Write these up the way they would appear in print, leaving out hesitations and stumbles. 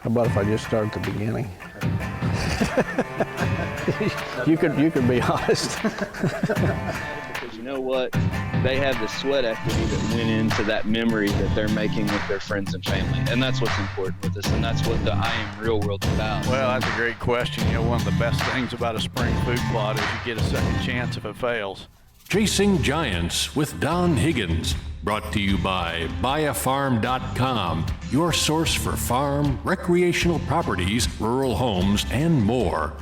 How about if I just start at the beginning? you could be honest. Because you know what? They have the sweat equity that went into that memory that they're making with their friends and family. And that's what's important with this. And that's what the I Am Real world's about. Well, that's a great question. You know, one of the best things about a spring food plot is you get a second chance if it fails. Chasing Giants with Don Higgins. Brought to you by buyafarm.com, your source for farm, recreational properties, rural homes, and more.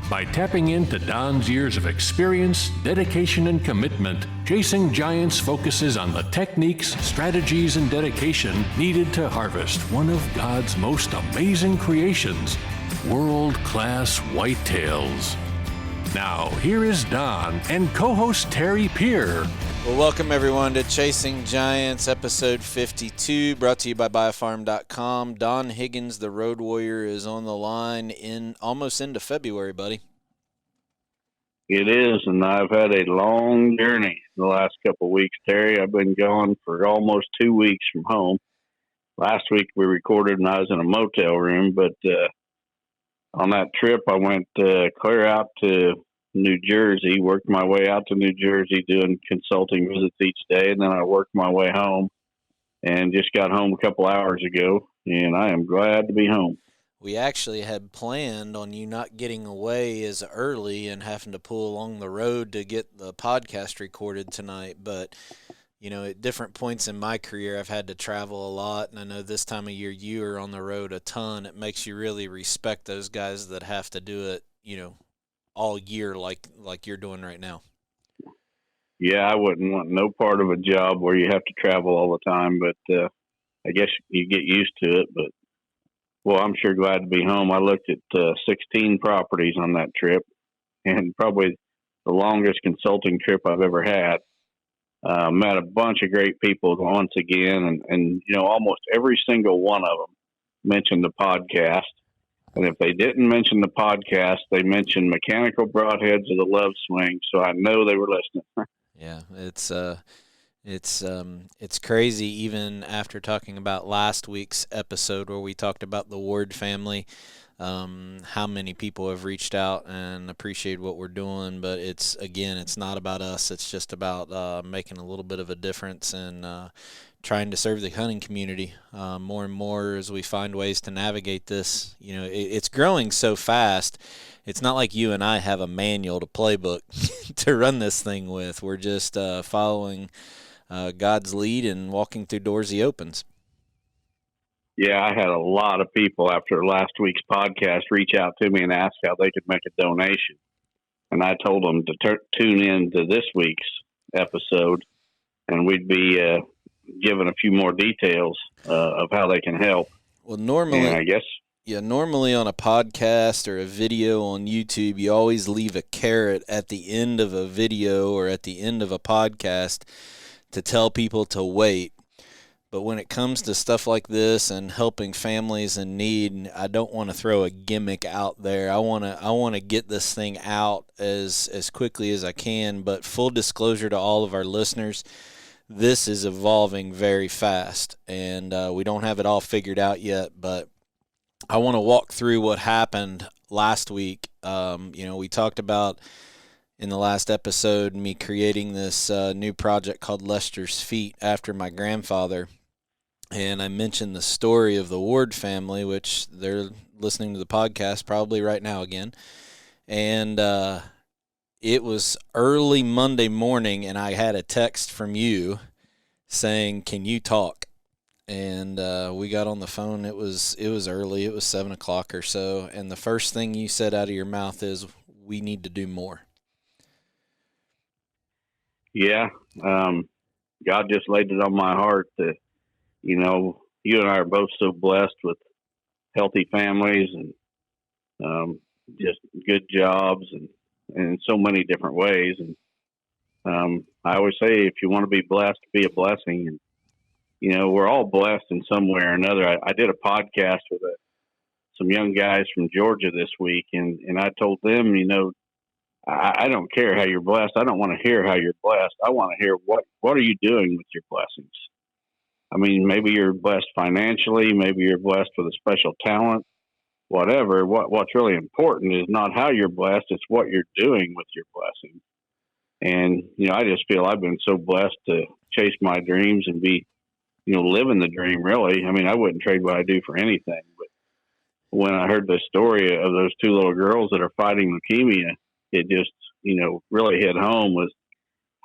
By tapping into Don's years of experience, dedication, and commitment, Chasing Giants focuses on the techniques, strategies, and dedication needed to harvest one of God's most amazing creations, world-class whitetails. Now, here is Don and co-host Terry Peer. Well, welcome everyone to Chasing Giants, episode 52, brought to you by buyafarm.com. Don Higgins, the Road Warrior, is on the line in almost into February, buddy. It is, and I've had a long journey the last couple of weeks, Terry. I've been gone for almost 2 weeks from home. Last week we recorded and I was in a motel room, but on that trip I went clear out to New Jersey, worked my way out to New Jersey doing consulting visits each day, and then I worked my way home and just got home a couple hours ago, and I am glad to be home. We actually had planned on you not getting away as early and having to pull along the road to get the podcast recorded tonight, but you know, at different points in my career, I've had to travel a lot, and I know this time of year you are on the road a ton. It makes you really respect those guys that have to do it, you know, all year like you're doing right now. Yeah, I wouldn't want no part of a job where you have to travel all the time, but I guess you get used to it. But, well, I'm sure glad to be home. I looked at 16 properties on that trip, and probably the longest consulting trip I've ever had. Met a bunch of great people once again, and you know, almost every single one of them mentioned the podcast. And if they didn't mention the podcast, they mentioned mechanical broadheads of the Love Swing, so I know they were listening. Yeah, it's crazy. Even after talking about last week's episode where we talked about the Ward family, how many people have reached out and appreciate what we're doing. But it's not about us. It's just about making a little bit of a difference and trying to serve the hunting community more and more as we find ways to navigate this. You know, it's growing so fast. It's not like you and I have a manual to playbook to run this thing with. We're just following God's lead and walking through doors he opens. Yeah, I had a lot of people after last week's podcast reach out to me and ask how they could make a donation. And I told them to tune in to this week's episode, and we'd be given a few more details of how they can help. Well, normally, and I guess, normally on a podcast or a video on YouTube, you always leave a carrot at the end of a video or at the end of a podcast to tell people to wait. But when it comes to stuff like this and helping families in need, I don't want to throw a gimmick out there. I want to get this thing out as quickly as I can. But full disclosure to all of our listeners, this is evolving very fast, and we don't have it all figured out yet. But I want to walk through what happened last week. You know, we talked about in the last episode me creating this new project called Lester's Feet after my grandfather. And I mentioned the story of the Ward family, which they're listening to the podcast probably right now again. And it was early Monday morning, and I had a text from you saying, "Can you talk?" And we got on the phone. It was early. It was 7 o'clock or so. And the first thing you said out of your mouth is, "We need to do more." Yeah, God just laid it on my heart that, you know, you and I are both so blessed with healthy families and just good jobs and in so many different ways. And I always say, if you want to be blessed, be a blessing. And, you know, we're all blessed in some way or another. I did a podcast with some young guys from Georgia this week, and I told them, you know, I don't care how you're blessed. I don't want to hear how you're blessed. I want to hear what are you doing with your blessings. I mean, maybe you're blessed financially, maybe you're blessed with a special talent, whatever. What's really important is not how you're blessed, it's what you're doing with your blessing. And, I just feel I've been so blessed to chase my dreams and be, living the dream, really. I mean, I wouldn't trade what I do for anything. But when I heard the story of those two little girls that are fighting leukemia, it just, really hit home was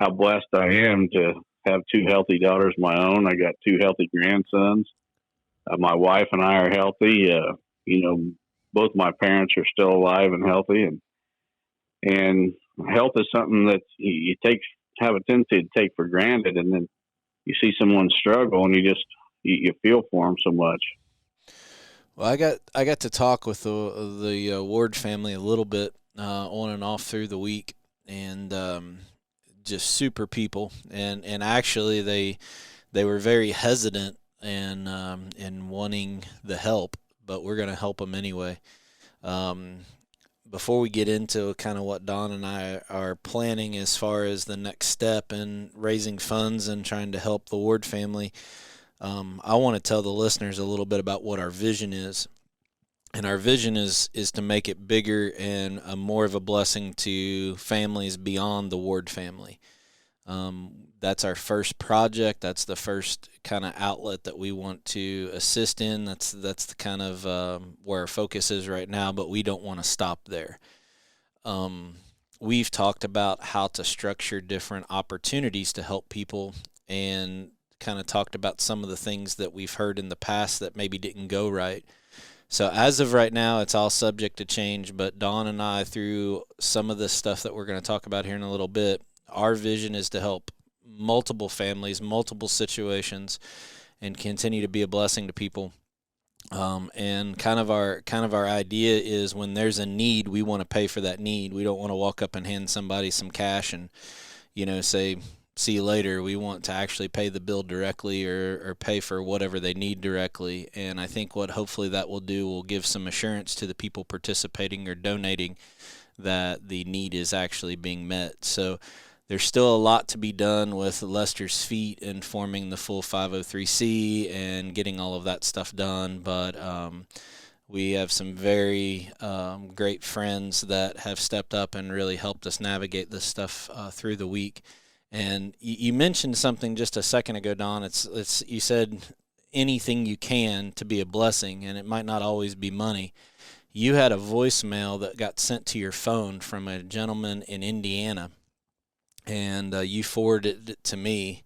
how blessed I am to have two healthy daughters of my own. I got two healthy grandsons. My wife and I are healthy. Both my parents are still alive and healthy. And health is something that you have a tendency to take for granted. And then you see someone struggle and you feel for them so much. Well, I got to talk with the Ward family a little bit on and off through the week, and just super people. And actually they were very hesitant in wanting the help, but we're going to help them anyway. Before we get into kind of what Don and I are planning as far as the next step in raising funds and trying to help the Ward family, I want to tell the listeners a little bit about what our vision is. And our vision is to make it bigger and more of a blessing to families beyond the Ward family. That's our first project. That's the first kind of outlet that we want to assist in. That's the kind of where our focus is right now, but we don't want to stop there. We've talked about how to structure different opportunities to help people, and kind of talked about some of the things that we've heard in the past that maybe didn't go right. So as of right now, it's all subject to change, but Dawn and I, through some of this stuff that we're going to talk about here in a little bit, our vision is to help multiple families, multiple situations, and continue to be a blessing to people. And kind of our idea is when there's a need, we want to pay for that need. We don't want to walk up and hand somebody some cash and, say, see you later. We want to actually pay the bill directly or pay for whatever they need directly. And I think what hopefully that will do will give some assurance to the people participating or donating that the need is actually being met. So there's still a lot to be done with Lester's Feet and forming the full 503c and getting all of that stuff done. But we have some very great friends that have stepped up and really helped us navigate this stuff through the week. And you mentioned something just a second ago, Don. It's you said anything you can to be a blessing, and it might not always be money. You had a voicemail that got sent to your phone from a gentleman in Indiana, and you forwarded it to me.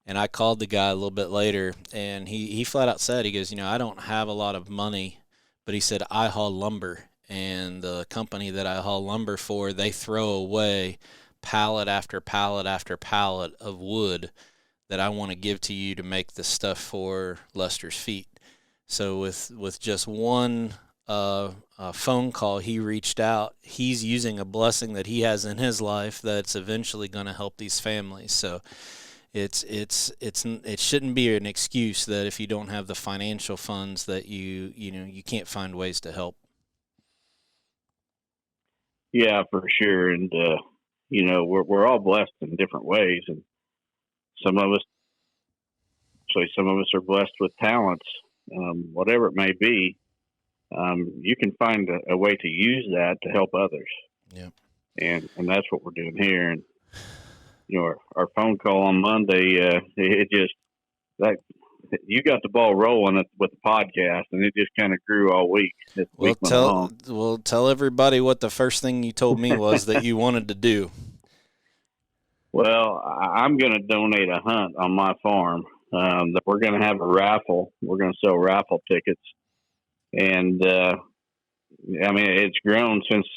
And I called the guy a little bit later, and he flat out said, he goes, I don't have a lot of money, but he said, I haul lumber, and the company that I haul lumber for, they throw away pallet after pallet after pallet of wood that I want to give to you to make the stuff for Lester's Feet. So with just one phone call, he reached out. He's using a blessing that he has in his life that's eventually going to help these families. So it shouldn't be an excuse that if you don't have the financial funds that you can't find ways to help. Yeah, for sure. And we're all blessed in different ways, and some of us are blessed with talents, whatever it may be. You can find a way to use that to help others. Yeah. And that's what we're doing here. And, our phone call on Monday, you got the ball rolling with the podcast, and it just kind of grew all week. Tell everybody what the first thing you told me was that you wanted to do. Well, I'm going to donate a hunt on my farm. We're going to have a raffle. We're going to sell raffle tickets. And, it's grown since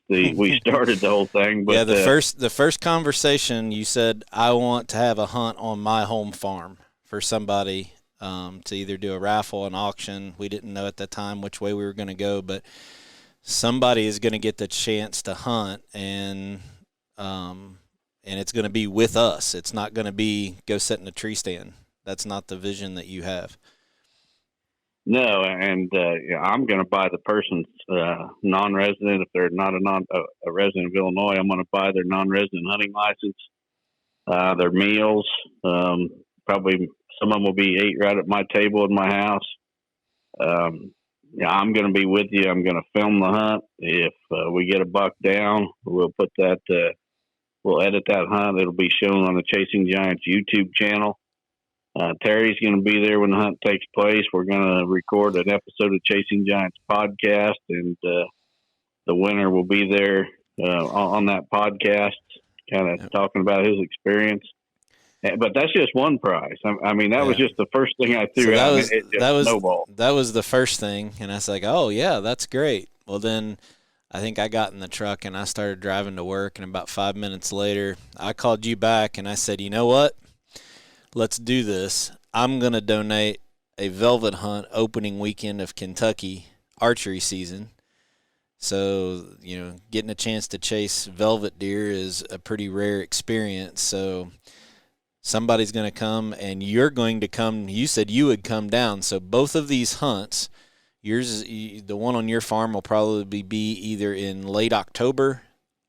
we started the whole thing. But yeah, the first conversation, you said, I want to have a hunt on my home farm for somebody to either do a raffle, an auction. We didn't know at the time which way we were going to go, but somebody is going to get the chance to hunt, and it's going to be with us. It's not going to be go sit in a tree stand. That's not the vision that you have. No, and I'm going to buy the person's non-resident. If they're not a resident of Illinois, I'm going to buy their non-resident hunting license, their meals, probably Some of them will be ate right at my table in my house. Yeah, I'm going to be with you. I'm going to film the hunt. If we get a buck down, we'll put that. We'll edit that hunt. It'll be shown on the Chasing Giants YouTube channel. Terry's going to be there when the hunt takes place. We're going to record an episode of Chasing Giants podcast, and the winner will be there on that podcast, kind of talking about his experience. But that's just one prize. I mean, that was just the first thing I threw out. That was the first thing, and I was like, "Oh yeah, that's great." Well, then I think I got in the truck and I started driving to work, and about 5 minutes later, I called you back and I said, "You know what? Let's do this. I'm gonna donate a velvet hunt opening weekend of Kentucky archery season." So, getting a chance to chase velvet deer is a pretty rare experience. So somebody's going to come, and you're going to come. You said you would come down. So both of these hunts, the one on your farm will probably be either in late October,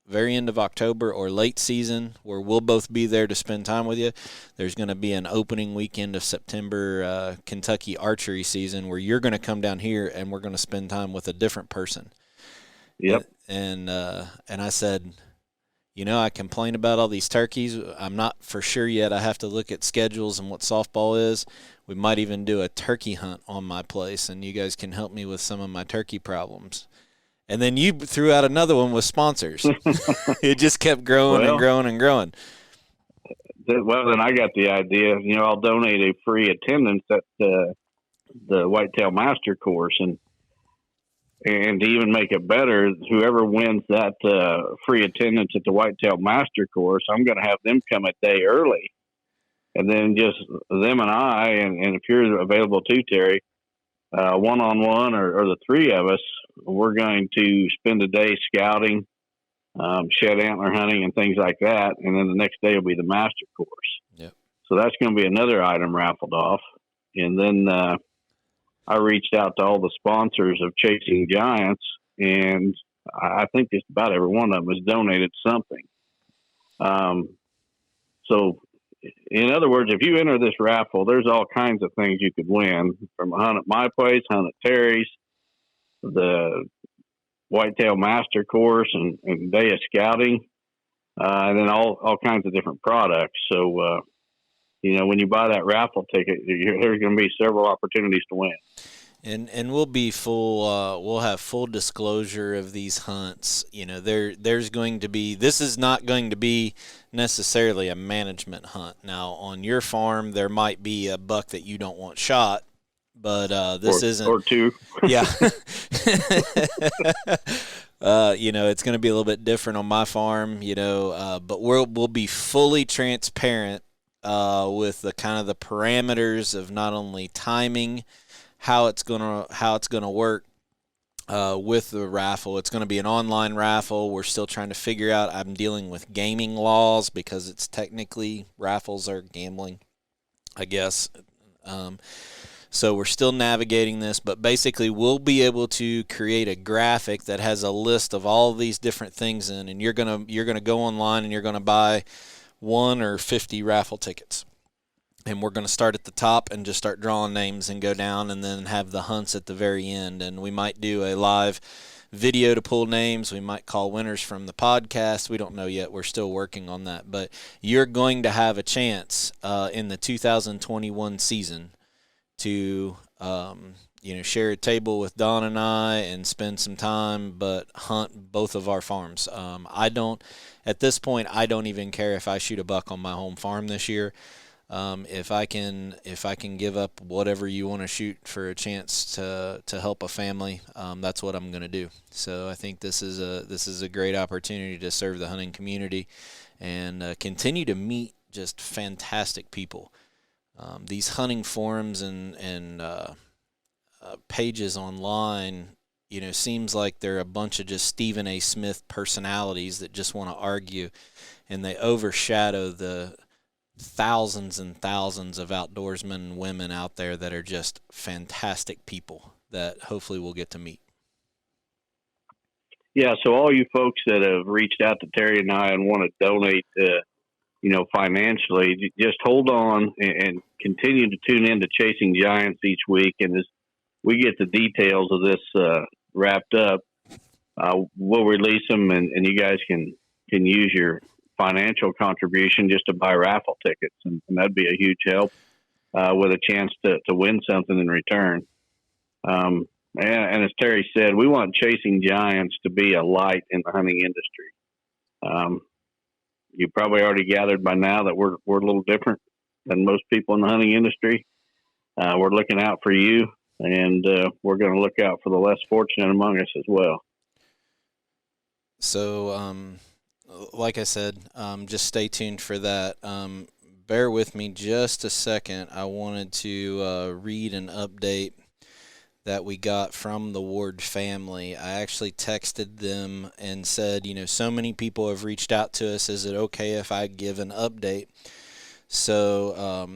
very end of October, or late season, where we'll both be there to spend time with you. There's going to be an opening weekend of September Kentucky archery season where you're going to come down here, and we're going to spend time with a different person. Yep. And I said, I complain about all these turkeys. I'm not for sure yet. I have to look at schedules and what softball is. We might even do a turkey hunt on my place, and you guys can help me with some of my turkey problems. And then you threw out another one with sponsors. It just kept growing and growing and growing. Well, then I got the idea. I'll donate a free attendance at the Whitetail Master Course, and to even make it better, whoever wins that free attendance at the Whitetail Master Course, I'm going to have them come a day early. And then just them and I, and if you're available too, Terry, one-on-one or the three of us, we're going to spend a day scouting, shed antler hunting and things like that. And then the next day will be the Master Course. Yep. So that's going to be another item raffled off. And then I reached out to all the sponsors of Chasing Giants, and I think just about every one of them has donated something. So, in other words, if you enter this raffle, there's all kinds of things you could win, from a hunt at my place, hunt at Terry's, the Whitetail Master Course, and day of scouting, and then all kinds of different products. So, when you buy that raffle ticket, there's going to be several opportunities to win. And we'll be full. We'll have full disclosure of these hunts. There's going to be. This is not going to be necessarily a management hunt. Now, on your farm, there might be a buck that you don't want shot, but this isn't. Or two. Yeah. It's going to be a little bit different on my farm. But we'll be fully transparent with the kind of the parameters of not only timing, how it's gonna work with the raffle. It's going to be an online raffle. We're still trying to figure out. I'm dealing with gaming laws because it's technically raffles are gambling, I guess. So we're still navigating this, but basically we'll be able to create a graphic that has a list of all these different things in, and you're gonna go online and you're gonna buy 1 or 50 raffle tickets. And we're going to start at the top and just start drawing names and go down, and then have the hunts at the very end. And we might do a live video to pull names. We might call winners from the podcast. We don't know yet. We're still working on that. But you're going to have a chance in the 2021 season to share a table with Don and I and spend some time, but hunt both of our farms. At this point, I don't even care if I shoot a buck on my home farm this year. If I can give up whatever you want to shoot for a chance to help a family, that's what I'm going to do. So I think this is a great opportunity to serve the hunting community and continue to meet just fantastic people. These hunting forums and pages online, seems like they're a bunch of just Stephen A. Smith personalities that just want to argue, and they overshadow the thousands and thousands of outdoorsmen and women out there that are just fantastic people that hopefully we'll get to meet. Yeah, so all you folks that have reached out to Terry and I and want to donate financially, just hold on and continue to tune in to Chasing Giants each week. And as we get the details of this wrapped up, we'll release them, and you guys can use your financial contribution just to buy raffle tickets, and that'd be a huge help with a chance to win something in return. And as Terry said, we want Chasing Giants to be a light in the hunting industry. You probably already gathered by now that we're a little different than most people in the hunting industry. We're looking out for you, and we're going to look out for the less fortunate among us as well. So, like I said, just stay tuned for that. Bear with me just a second. I wanted to read an update that we got from the Ward family. I actually texted them and said, so many people have reached out to us. Is it okay if I give an update? So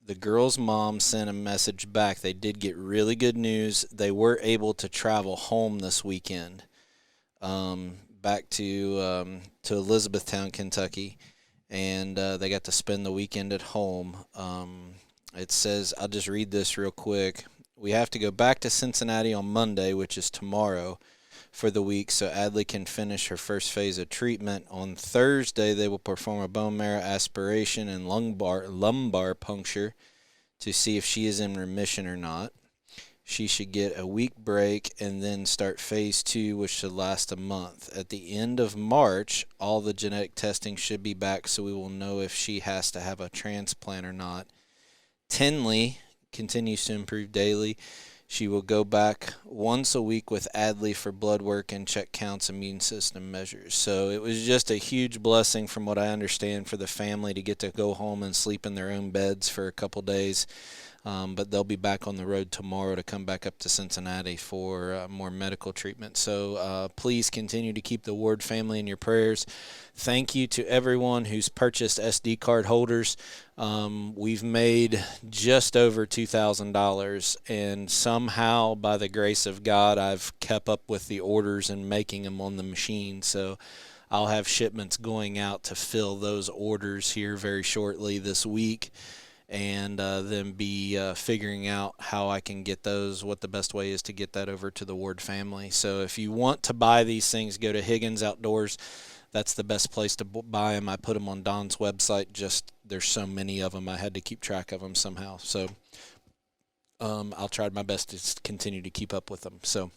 the girl's mom sent a message back. They did get really good news. They were able to travel home this weekend, back to Elizabethtown, Kentucky, and they got to spend the weekend at home. It says, I'll just read this real quick. We have to go back to Cincinnati on Monday, which is tomorrow, for the week, so Adley can finish her first phase of treatment. On Thursday, they will perform a bone marrow aspiration and lumbar puncture to see if she is in remission or not. She should get a week break and then start phase 2, which should last a month. At the end of March, all the genetic testing should be back, so we will know if she has to have a transplant or not. Tinley continues to improve daily. She will go back once a week with Adley for blood work and check counts, immune system measures. So it was just a huge blessing, from what I understand, for the family to get to go home and sleep in their own beds for a couple days. But they'll be back on the road tomorrow to come back up to Cincinnati for more medical treatment. So please continue to keep the Ward family in your prayers. Thank you to everyone who's purchased SD card holders. We've made just over $2,000, and somehow, by the grace of God, I've kept up with the orders and making them on the machine. So I'll have shipments going out to fill those orders here very shortly this week, and then be figuring out how I can get those, what the best way is to get that over to the Ward family. So if you want to buy these things, go to Higgins Outdoors. That's the best place to buy them. I put them on Don's website. Just there's so many of them, I had to keep track of them somehow. So I'll try my best to continue to keep up with them. So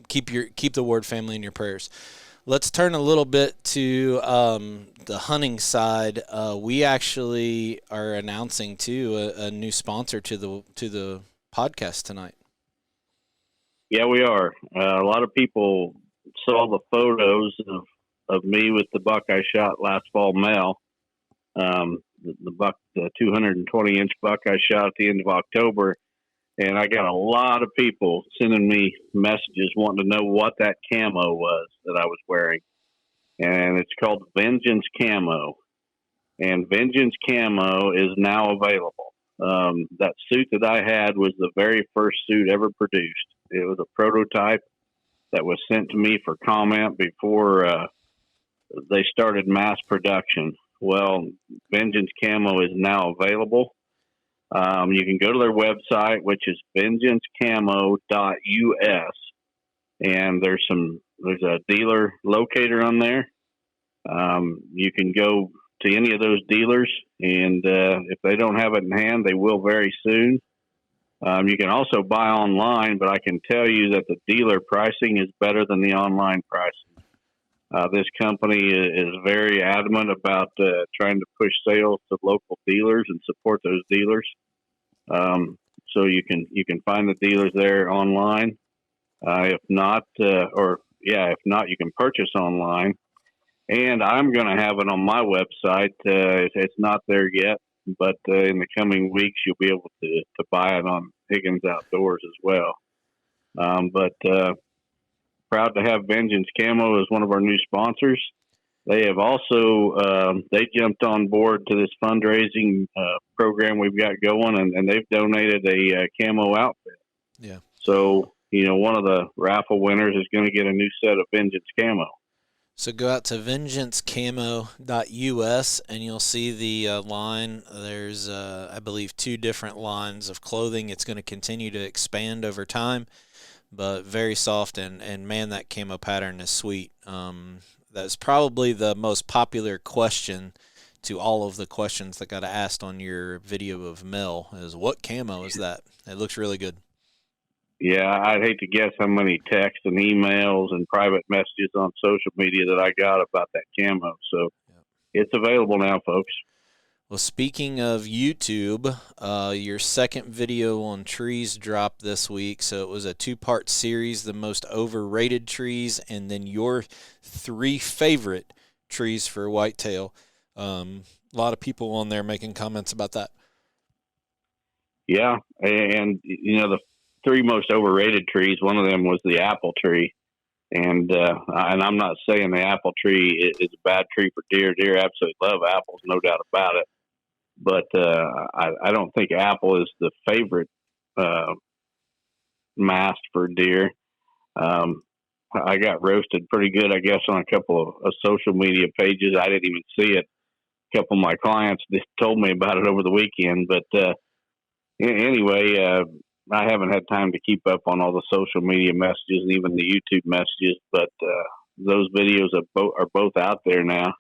keep the Ward family in your prayers. Let's turn a little bit to the hunting side. We actually are announcing too a new sponsor to the podcast tonight. Yeah, we are. A lot of people saw the photos of me with the buck I shot last fall, Mel. The buck, the 220-inch buck I shot at the end of October. And I got a lot of people sending me messages wanting to know what that camo was that I was wearing. And it's called Vengeance Camo. And Vengeance Camo is now available. That suit that I had was the very first suit ever produced. It was a prototype that was sent to me for comment before they started mass production. Well, Vengeance Camo is now available. You can go to their website, which is vengeancecamo.us, and there's a dealer locator on there. You can go to any of those dealers, and if they don't have it in hand, they will very soon. You can also buy online, but I can tell you that the dealer pricing is better than the online pricing. This company is very adamant about trying to push sales to local dealers and support those dealers. So you can find the dealers there online. If not, you can purchase online. And I'm going to have it on my website. It's not there yet, but in the coming weeks you'll be able to buy it on Higgins Outdoors as well. Proud to have Vengeance Camo as one of our new sponsors. They have also they jumped on board to this fundraising program we've got going, and they've donated a camo outfit. Yeah. So one of the raffle winners is going to get a new set of Vengeance Camo. So go out to vengeancecamo.us and you'll see the line. There's, I believe, 2 different lines of clothing. It's going to continue to expand over time, but very soft, and man, that camo pattern is sweet. That's probably the most popular question to all of the questions that got asked on your video of Mel is, what camo is that? It looks really good. Yeah, I'd hate to guess how many texts and emails and private messages on social media that I got about that camo. So It's available now, folks. Well, speaking of YouTube, your second video on trees dropped this week. So it was a 2-part series, the most overrated trees, and then your 3 favorite trees for whitetail. A lot of people on there making comments about that. Yeah, and the 3 most overrated trees, one of them was the apple tree. And I'm not saying the apple tree is a bad tree for deer. Deer absolutely love apples, no doubt about it. But I don't think apple is the favorite mast for deer. I got roasted pretty good, I guess, on a couple of social media pages. I didn't even see it. A couple of my clients just told me about it over the weekend. But anyway, I haven't had time to keep up on all the social media messages and even the YouTube messages. But those videos are both out there now.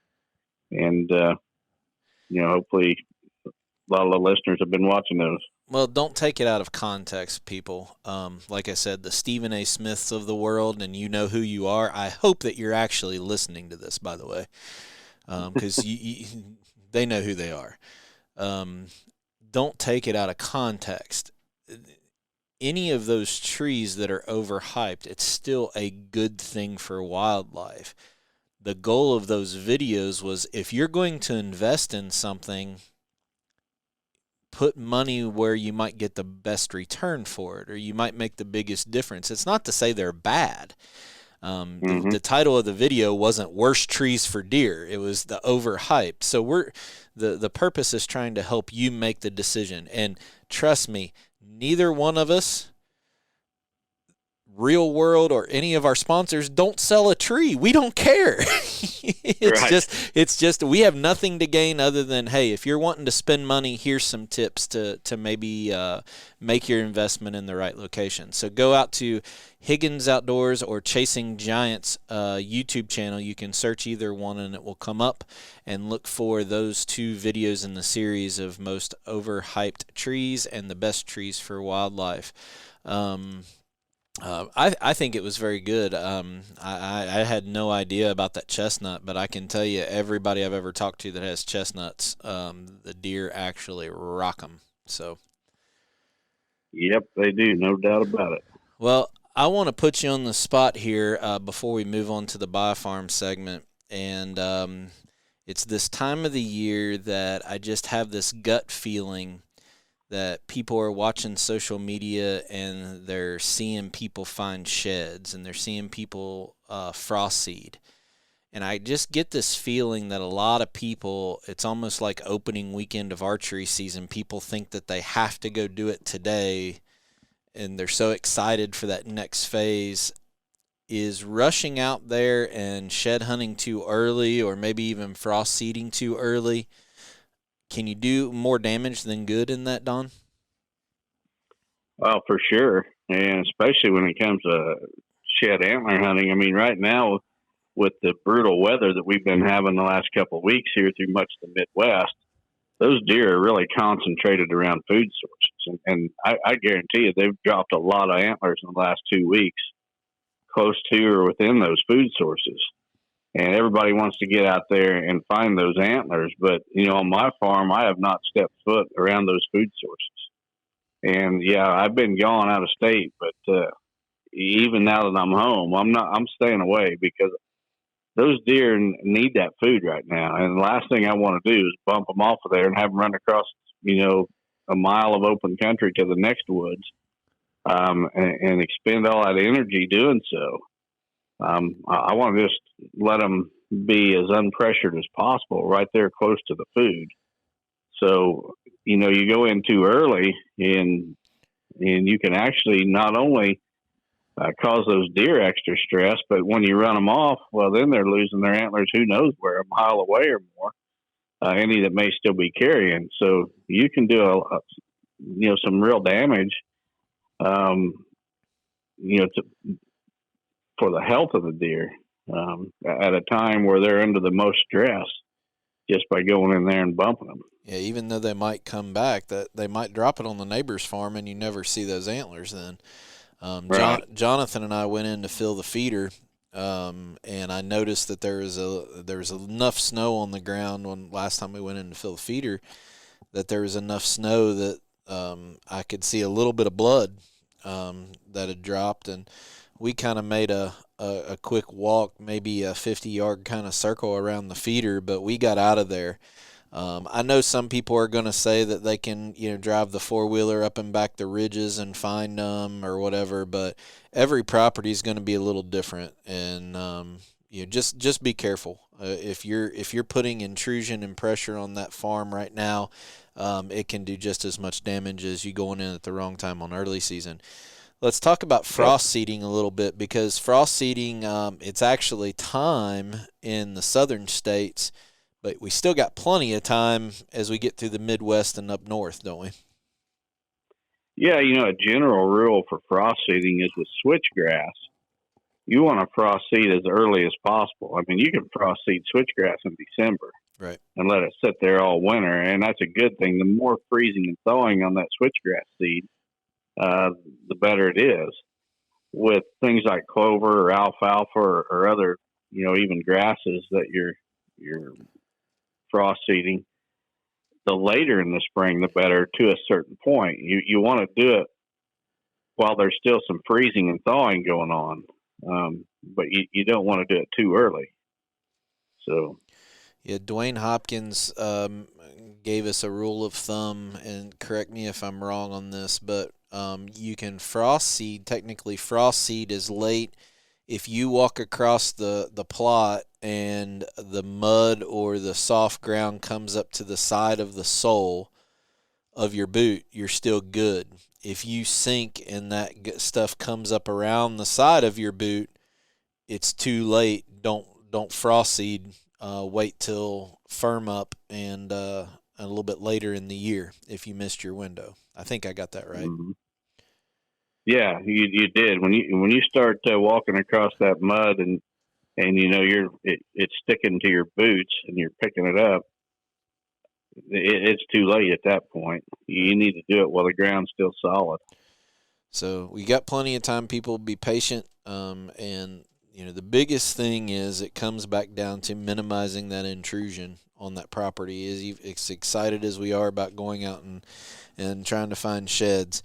And, hopefully a lot of the listeners have been watching those. Well, don't take it out of context, people. Like I said, the Stephen A. Smiths of the world, and you know who you are. I hope that you're actually listening to this, by the way, because they know who they are. Don't take it out of context. Any of those trees that are overhyped, it's still a good thing for wildlife. The goal of those videos was, if you're going to invest in something, put money where you might get the best return for it, or you might make the biggest difference. It's not to say they're bad. The title of the video wasn't "Worst Trees for Deer." It was the overhyped. So the purpose is trying to help you make the decision. And trust me, neither one of us, Real World or any of our sponsors, don't sell a tree. We don't care. It's just we have nothing to gain other than, hey, if you're wanting to spend money, here's some tips to maybe make your investment in the right location. So go out to Higgins Outdoors or Chasing Giants YouTube channel. You can search either one and it will come up, and look for those 2 videos in the series of most overhyped trees and the best trees for wildlife. I think it was very good. I had no idea about that chestnut, but I can tell you, everybody I've ever talked to that has chestnuts, the deer actually rock them. So. Yep, they do, no doubt about it. Well, I want to put you on the spot here before we move on to the Biofarm segment, and it's this time of the year that I just have this gut feeling that people are watching social media and they're seeing people find sheds and they're seeing people frost seed. And I just get this feeling that a lot of people, it's almost like opening weekend of archery season. People think that they have to go do it today, and they're so excited for that next phase. Is rushing out there and shed hunting too early, or maybe even frost seeding too early? Can you do more damage than good in that, Don? Well, for sure, and especially when it comes to shed antler hunting. I mean, right now, with the brutal weather that we've been having the last couple of weeks here through much of the Midwest, those deer are really concentrated around food sources. And I guarantee you they've dropped a lot of antlers in the last 2 weeks, close to or within those food sources. And everybody wants to get out there and find those antlers. But, on my farm, I have not stepped foot around those food sources. And, yeah, I've been gone out of state. But even now that I'm home, I'm staying away, because those deer need that food right now. And the last thing I want to do is bump them off of there and have them run across, a mile of open country to the next woods, and expend all that energy doing so. I want to just let them be as unpressured as possible right there close to the food. So, you go in too early and you can actually not only cause those deer extra stress. But when you run them off, well, then they're losing their antlers, who knows where, a mile away or more, any that may still be carrying. So you can do some real damage, for the health of the deer, at a time where they're under the most stress, just by going in there and bumping them. Yeah, even though they might come back, that they might drop it on the neighbor's farm, and you never see those antlers then. Right. Jonathan and I went in to fill the feeder, and I noticed that there was enough snow on the ground when last time we went in to fill the feeder, that there was enough snow that I could see a little bit of blood that had dropped, and we kind of made a quick walk, maybe a 50-yard kind of circle around the feeder, but we got out of there. I know some people are going to say that they can, drive the four-wheeler up and back the ridges and find them or whatever, but every property is going to be a little different, and just be careful. If you're putting intrusion and pressure on that farm right now, it can do just as much damage as you going in at the wrong time on early season. Let's talk about frost seeding a little bit, because frost seeding, it's actually time in the southern states, but we still got plenty of time as we get through the Midwest and up north, don't we? Yeah, a general rule for frost seeding is with switchgrass, you want to frost seed as early as possible. I mean, you can frost seed switchgrass in December, right, and let it sit there all winter, and that's a good thing. The more freezing and thawing on that switchgrass seed, the better it is. With things like clover or alfalfa or other, even grasses that you're frost seeding, the later in the spring, the better to a certain point. You want to do it while there's still some freezing and thawing going on, but you don't want to do it too early. So, yeah, Dwayne Hopkins gave us a rule of thumb, and correct me if I'm wrong on this, but you can frost seed, technically frost seed as late if you walk across the plot and the mud or the soft ground comes up to the side of the sole of your boot, you're still good. If you sink and that stuff comes up around the side of your boot, it's too late. Don't frost seed. Wait till firm up and a little bit later in the year if you missed your window. I think I got that right. Mm-hmm. Yeah, you did. When you start walking across that mud and it's sticking to your boots and you're picking it up, it's too late at that point. You need to do it while the ground's still solid. So we got plenty of time. People, be patient. And the biggest thing is it comes back down to minimizing that intrusion on that property. As excited as we are about going out and trying to find sheds.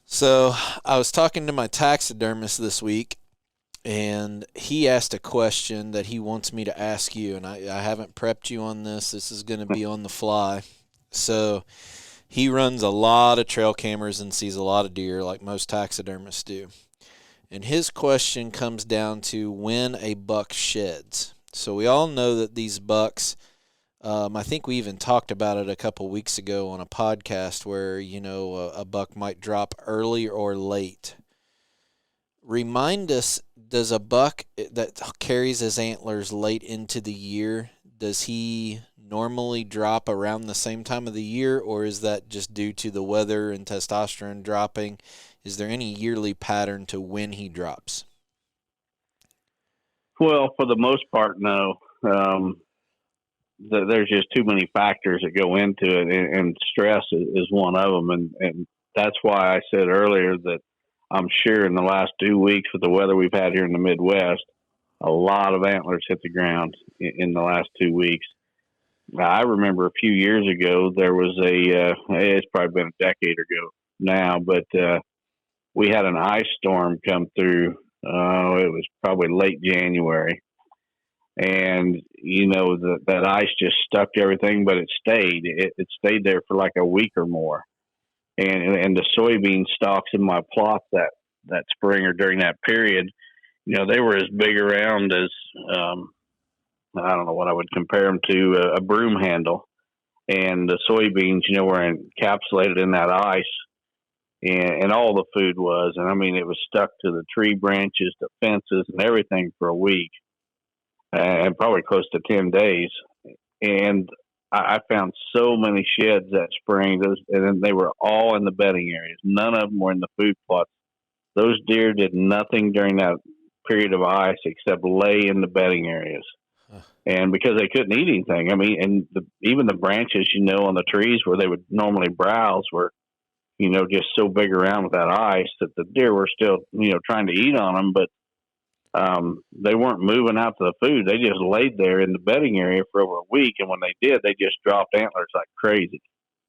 So I was talking to my taxidermist this week, and he asked a question that he wants me to ask you, and I haven't prepped you on this. This is going to be on the fly. So he runs a lot of trail cameras and sees a lot of deer like most taxidermists do. And his question comes down to when a buck sheds. So we all know that these bucks, I think we even talked about it a couple weeks ago on a podcast where, a buck might drop early or late. Remind us, does a buck that carries his antlers late into the year, does he normally drop around the same time of the year, or is that just due to the weather and testosterone dropping? Is there any yearly pattern to when he drops? Well, for the most part, no. There's just too many factors that go into it, and stress is one of them. And that's why I said earlier that I'm sure in the last 2 weeks with the weather we've had here in the Midwest, a lot of antlers hit the ground in the last 2 weeks. I remember a few years ago, there was it's probably been a decade ago now, but we had an ice storm come through. It was probably late January. And, that ice just stuck to everything, but it stayed. It stayed there for like a week or more. And the soybean stalks in my plot that spring or during that period, they were as big around as, I don't know what I would compare them to, a broom handle. And the soybeans, were encapsulated in that ice. and all the food was. And I mean, it was stuck to the tree branches, the fences, and everything for a week, and probably close to 10 days. And I found so many sheds that spring, and then they were all in the bedding areas. None of them were in the food plots. Those deer did nothing during that period of ice except lay in the bedding areas. And because they couldn't eat anything, I mean, and even the branches, on the trees where they would normally browse were, just so big around with that ice that the deer were still, trying to eat on them, but they weren't moving out to the food. They just laid there in the bedding area for over a week, and when they did, they just dropped antlers like crazy.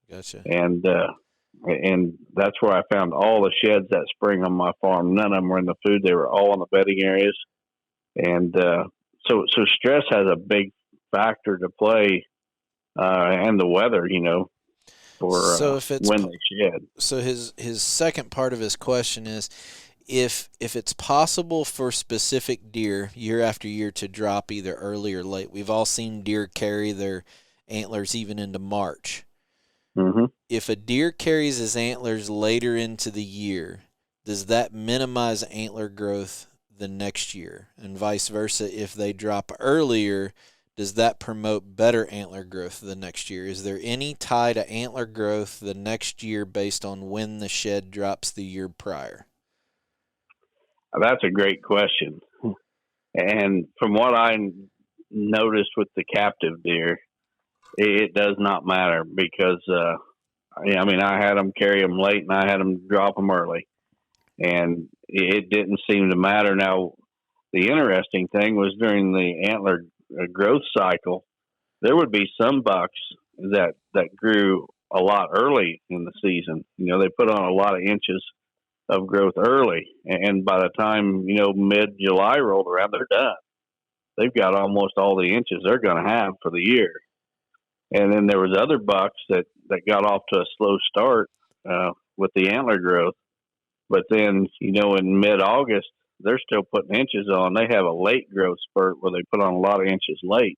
Gotcha. And that's where I found all the sheds that spring on my farm. None of them were in the food; they were all in the bedding areas. And so stress has a big factor to play, and the weather, for when they shed. So his second part of his question is, if it's possible for specific deer year after year to drop either early or late. We've all seen deer carry their antlers even into March. Mm-hmm. If a deer carries his antlers later into the year, does that minimize antler growth the next year? And vice versa, if they drop earlier, does that promote better antler growth the next year? Is there any tie to antler growth the next year based on when the shed drops the year prior? That's a great question. And from what I noticed with the captive deer, it does not matter because, I had them carry them late and I had them drop them early. And it didn't seem to matter. Now, the interesting thing was during the antler growth cycle, there would be some bucks that grew a lot early in the season. They put on a lot of inches of growth early, and by the time mid-July rolled around, they're done. They've got almost all the inches they're going to have for the year. And then there was other bucks that got off to a slow start with the antler growth, but then in mid-August they're still putting inches on. They have a late growth spurt where they put on a lot of inches late.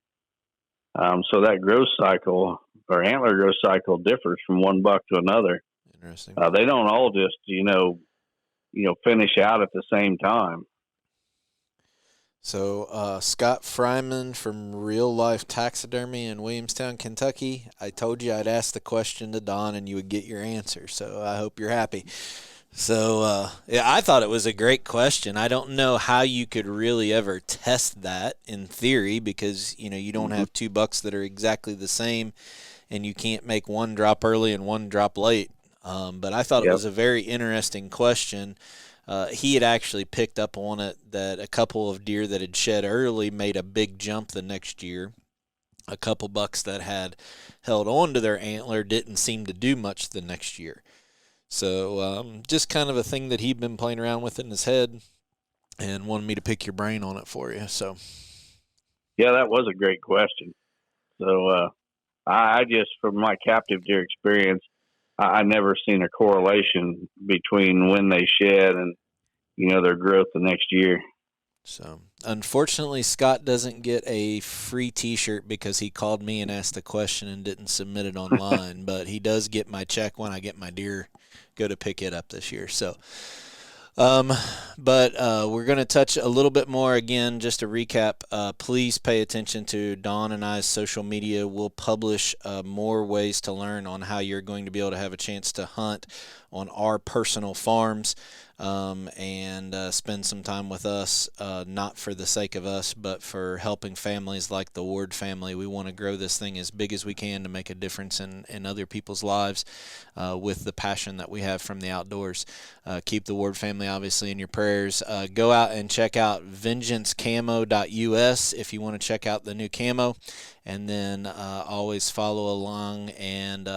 So that growth cycle or antler growth cycle differs from one buck to another. Interesting. They don't all just finish out at the same time. So Scott Fryman from Real Life Taxidermy in Williamstown, Kentucky. I told you I'd ask the question to Don and you would get your answer. So I hope you're happy. So I thought it was a great question. I don't know how you could really ever test that in theory because you don't have two bucks that are exactly the same, and you can't make one drop early and one drop late. But I thought it was a very interesting question. He had actually picked up on it that a couple of deer that had shed early made a big jump the next year. A couple bucks that had held on to their antler didn't seem to do much the next year. So just kind of a thing that he'd been playing around with in his head and wanted me to pick your brain on it for you. So, yeah, that was a great question. So I just, from my captive deer experience, I never seen a correlation between when they shed and, their growth the next year. So, unfortunately, Scott doesn't get a free T-shirt because he called me and asked a question and didn't submit it online. But he does get my check when I get my deer, go to pick it up this year. So, but we're going to touch a little bit more again, just to recap. Please pay attention to Don and I's social media. We'll publish more ways to learn on how you're going to be able to have a chance to hunt on our personal farms. And spend some time with us, not for the sake of us, but for helping families like the Ward family. We want to grow this thing as big as we can to make a difference in other people's lives with the passion that we have from the outdoors. Keep the Ward family, obviously, in your prayers. Go out and check out vengeancecamo.us if you want to check out the new camo. And then always follow along and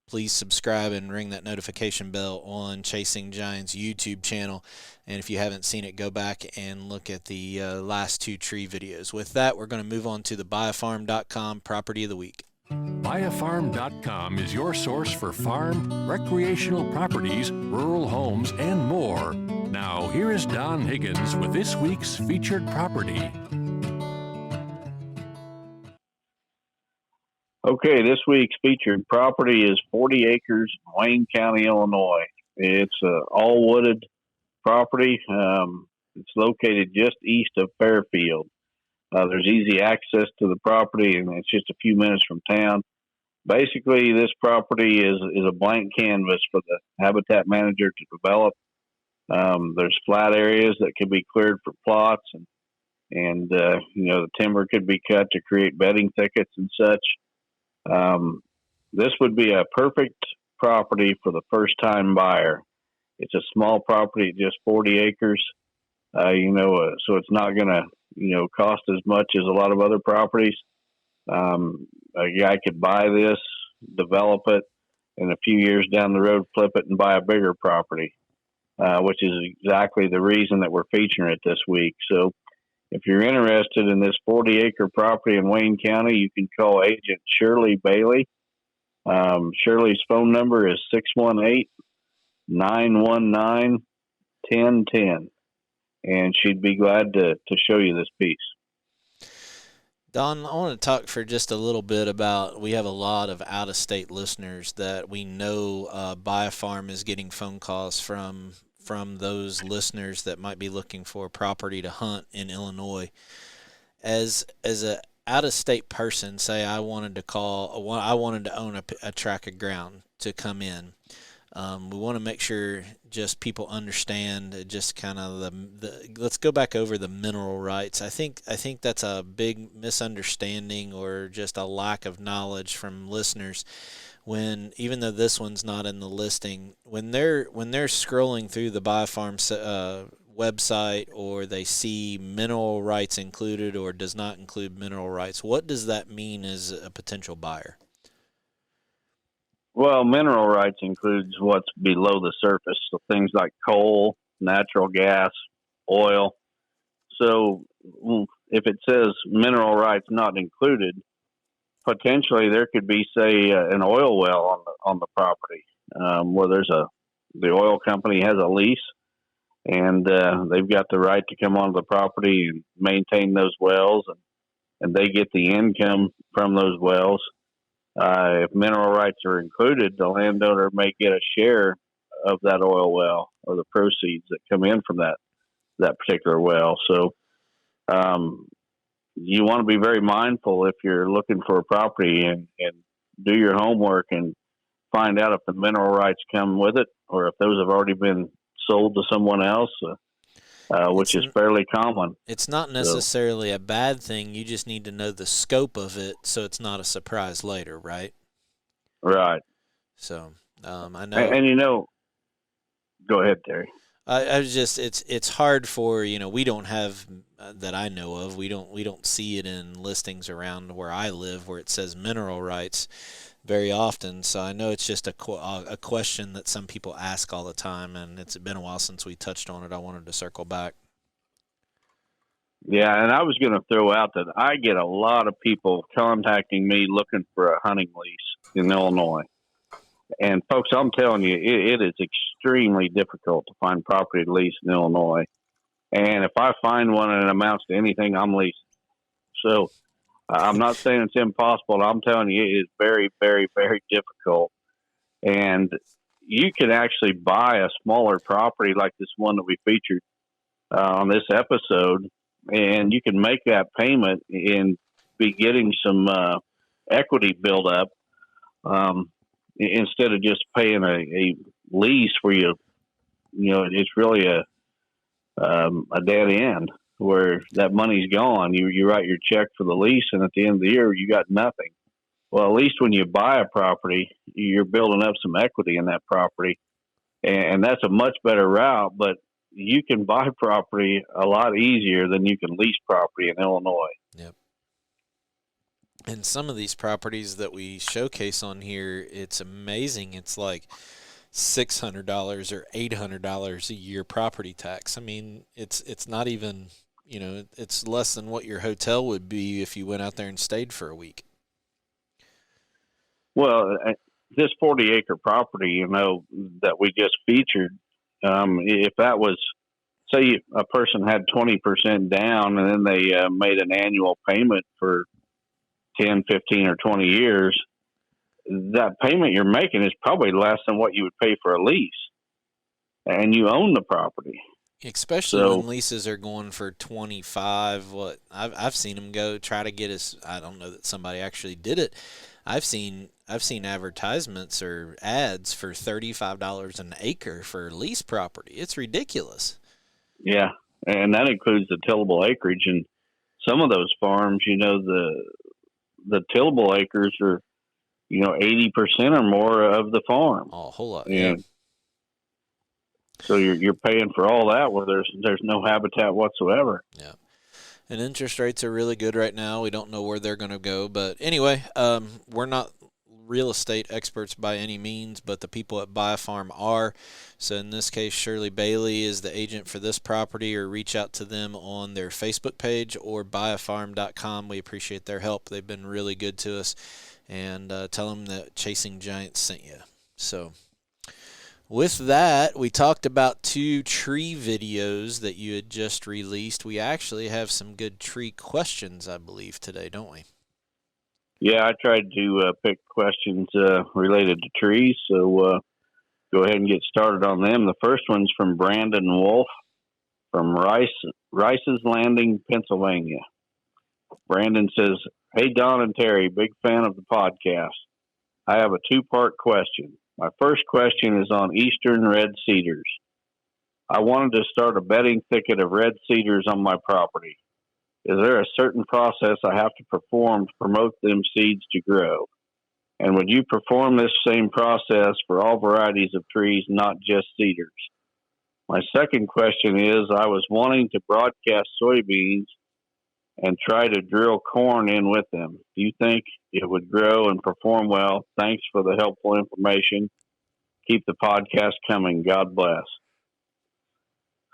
please subscribe and ring that notification bell on Chasing Giants YouTube channel. And if you haven't seen it, go back and look at the last two tree videos. With that, we're going to move on to the BuyAFarm.com Property of the Week. BuyAFarm.com is your source for farm, recreational properties, rural homes, and more. Now, here is Don Higgins with this week's featured property. Okay, this week's featured property is 40 acres in Wayne County, Illinois. It's a all wooded property. It's located just east of Fairfield. There's easy access to the property, and it's just a few minutes from town. Basically, this property is a blank canvas for the habitat manager to develop. There's flat areas that could be cleared for plots, and the timber could be cut to create bedding thickets and such. This would be a perfect property for the first-time buyer. It's a small property, just 40 acres. So it's not going to, cost as much as a lot of other properties. A guy could buy this, develop it, and a few years down the road, flip it and buy a bigger property, which is exactly the reason that we're featuring it this week. So if you're interested in this 40-acre property in Wayne County, you can call Agent Shirley Bailey. Shirley's phone number is 618-919-1010, and she'd be glad to show you this piece. Don, I want to talk for just a little bit about, we have a lot of out-of-state listeners that we know Buy a Farm is getting phone calls from those listeners that might be looking for property to hunt in Illinois. As a out-of-state person, say I wanted to own a tract of ground to come in. We want to make sure just people understand just kind of let's go back over the mineral rights. I think that's a big misunderstanding or just a lack of knowledge from listeners when, even though this one's not in the listing, when they're scrolling through the Buy a Farm website, or they see mineral rights included or does not include mineral rights, what does that mean as a potential buyer? Well, mineral rights includes what's below the surface, so things like coal, natural gas, oil. So if it says mineral rights not included, potentially there could be, say, an oil well on the property, where the oil company has a lease, and they've got the right to come onto the property and maintain those wells, and they get the income from those wells. If mineral rights are included, the landowner may get a share of that oil well or the proceeds that come in from that particular well. So you want to be very mindful if you're looking for a property and do your homework and find out if the mineral rights come with it or if those have already been sold to someone else, which is fairly common. It's not necessarily a bad thing. You just need to know the scope of it so it's not a surprise later, right? Right. So I know. And go ahead, Terry. I was just, it's hard for, we don't have, that I know of, we don't see it in listings around where I live where it says mineral rights very often. So I know it's just a question that some people ask all the time, and it's been a while since we touched on it. I wanted to circle back. Yeah, and I was going to throw out that I get a lot of people contacting me looking for a hunting lease in Illinois. And folks, I'm telling you, it is extremely difficult to find property to lease in Illinois. And if I find one and it amounts to anything, I'm leasing. So I'm not saying it's impossible. I'm telling you, it is very, very, very difficult. And you can actually buy a smaller property like this one that we featured on this episode, and you can make that payment and be getting some equity build up instead of just paying a lease where it's really a dead end where that money's gone. You write your check for the lease, and at the end of the year, you got nothing. Well, at least when you buy a property, you're building up some equity in that property, and that's a much better route. But you can buy property a lot easier than you can lease property in Illinois. Yep. And some of these properties that we showcase on here, it's amazing. It's like $600 or $800 a year property tax. I mean, it's not even, it's less than what your hotel would be if you went out there and stayed for a week. Well, this 40-acre property, that we just featured, if that was, say a person had 20% down and then they made an annual payment for 10, 15, or 20 years, that payment you're making is probably less than what you would pay for a lease. and you own the property. Especially So, when leases are going for 25. What I've seen them go try to get us. I don't know that somebody actually did it. I've seen advertisements or ads for $35 an acre for lease property. It's ridiculous. yeah, and that includes the tillable acreage. And some of those farms, the tillable acres are 80% or more of the farm. Oh, a whole lot. And Yeah. so you're paying for all that where there's no habitat whatsoever. Yeah. And interest rates are really good right now. We don't know where they're going to go. But anyway, we're not real estate experts by any means, but the people at Buy a Farm are. So in this case, Shirley Bailey is the agent for this property, or reach out to them on their Facebook page or buyafarm.com. We appreciate their help. They've been really good to us. And tell them that Chasing Giants sent you. So with that, we talked about 2 tree videos that you had just released. We actually have some good tree questions, I believe, today, don't we? Yeah, I tried to pick questions related to trees, so go ahead and get started on them. The first one's from Brandon Wolf from Rice's Landing, Pennsylvania. Brandon says, "Hey, Don and Terry, big fan of the podcast. I have a 2-part question. My first question is on eastern red cedars. I wanted to start a bedding thicket of red cedars on my property. Is there a certain process I have to perform to promote them seeds to grow? And would you perform this same process for all varieties of trees, not just cedars? My second question is, I was wanting to broadcast soybeans and try to drill corn in with them. Do you think it would grow and perform well? Thanks for the helpful information. Keep the podcast coming. God bless."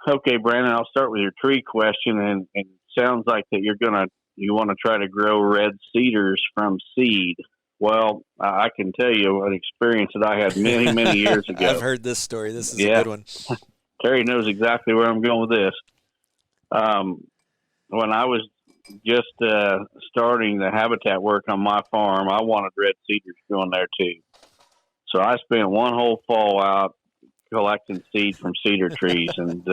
Okay, Brandon, I'll start with your tree question, and it sounds like that you want to try to grow red cedars from seed. Well, I can tell you an experience that I had many, many years ago. I've heard this story. This is a good one. Terry knows exactly where I'm going with this. When I was just starting the habitat work on my farm, I wanted red cedars growing there too. So I spent one whole fall out collecting seed from cedar trees, and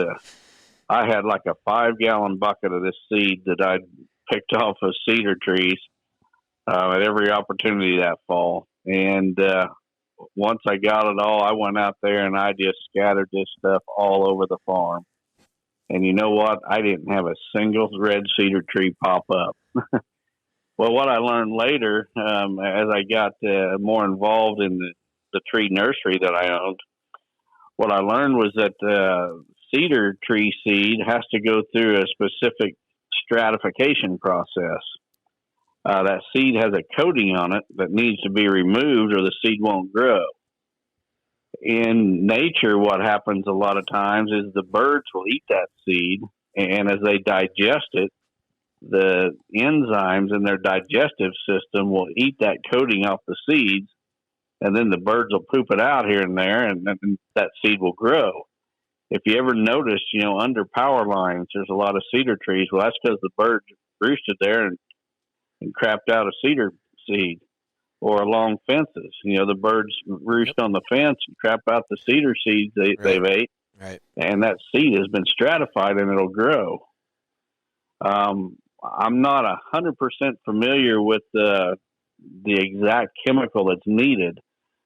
I had like a 5-gallon bucket of this seed that I'd picked off of cedar trees at every opportunity that fall. And once I got it all, I went out there and I just scattered this stuff all over the farm. And you know what? I didn't have a single red cedar tree pop up. Well, what I learned later, as I got more involved in the tree nursery that I owned, what I learned was that cedar tree seed has to go through a specific stratification process. That seed has a coating on it that needs to be removed or the seed won't grow. In nature, what happens a lot of times is the birds will eat that seed, and as they digest it, the enzymes in their digestive system will eat that coating off the seeds, and then the birds will poop it out here and there, and that seed will grow. If you ever notice, under power lines, there's a lot of cedar trees. Well, that's because the birds roosted there and crapped out a cedar seed. Or along fences, the birds roost on the fence and crap out the cedar seeds they've ate, and that seed has been stratified and it'll grow. I'm not 100% familiar with the exact chemical that's needed,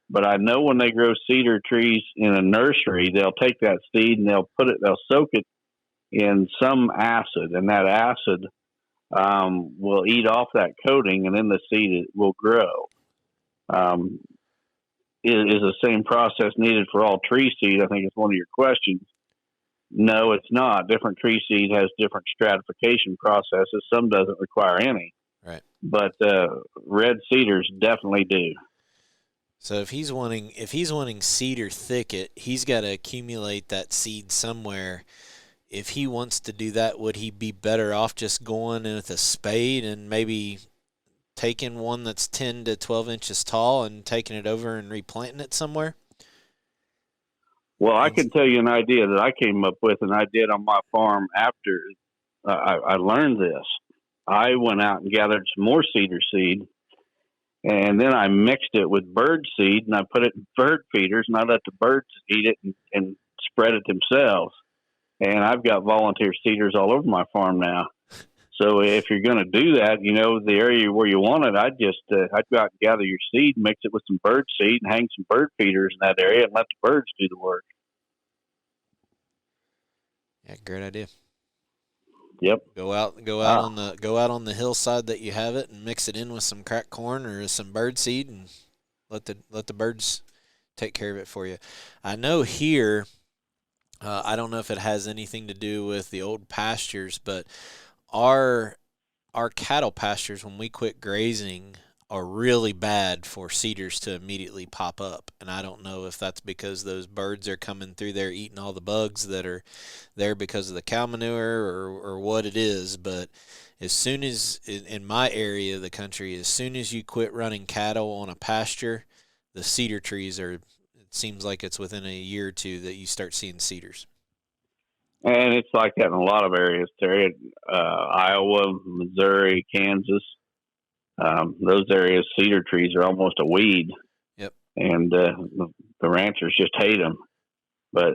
but I know when they grow cedar trees in a nursery, they'll take that seed and they'll soak it in some acid, and that acid will eat off that coating, and then the seed will grow. Is the same process needed for all tree seed? I think it's one of your questions. No, it's not. Different tree seed has different stratification processes. Some doesn't require any. Right. But red cedars definitely do. So if he's wanting cedar thicket, he's got to accumulate that seed somewhere. If he wants to do that, would he be better off just going in with a spade and maybe taking one that's 10 to 12 inches tall and taking it over and replanting it somewhere? Well, I can tell you an idea that I came up with and I did on my farm after I learned this. I went out and gathered some more cedar seed, and then I mixed it with bird seed, and I put it in bird feeders, and I let the birds eat it and spread it themselves. And I've got volunteer seeders all over my farm now. So if you're going to do that, the area where you want it, I'd go out and gather your seed, mix it with some bird seed, and hang some bird feeders in that area, and let the birds do the work. Yeah, great idea. Yep. Go out on the hillside that you have it, and mix it in with some cracked corn or some bird seed, and let the birds take care of it for you. I know here, I don't know if it has anything to do with the old pastures, but our cattle pastures, when we quit grazing, are really bad for cedars to immediately pop up. And I don't know if that's because those birds are coming through there eating all the bugs that are there because of the cow manure or what it is. But as soon as, in my area of the country, as soon as you quit running cattle on a pasture, the cedar trees it seems like it's within a year or two that you start seeing cedars. And it's like that in a lot of areas, Terry. Iowa, Missouri, Kansas, those areas, cedar trees are almost a weed. Yep. And the ranchers just hate them. But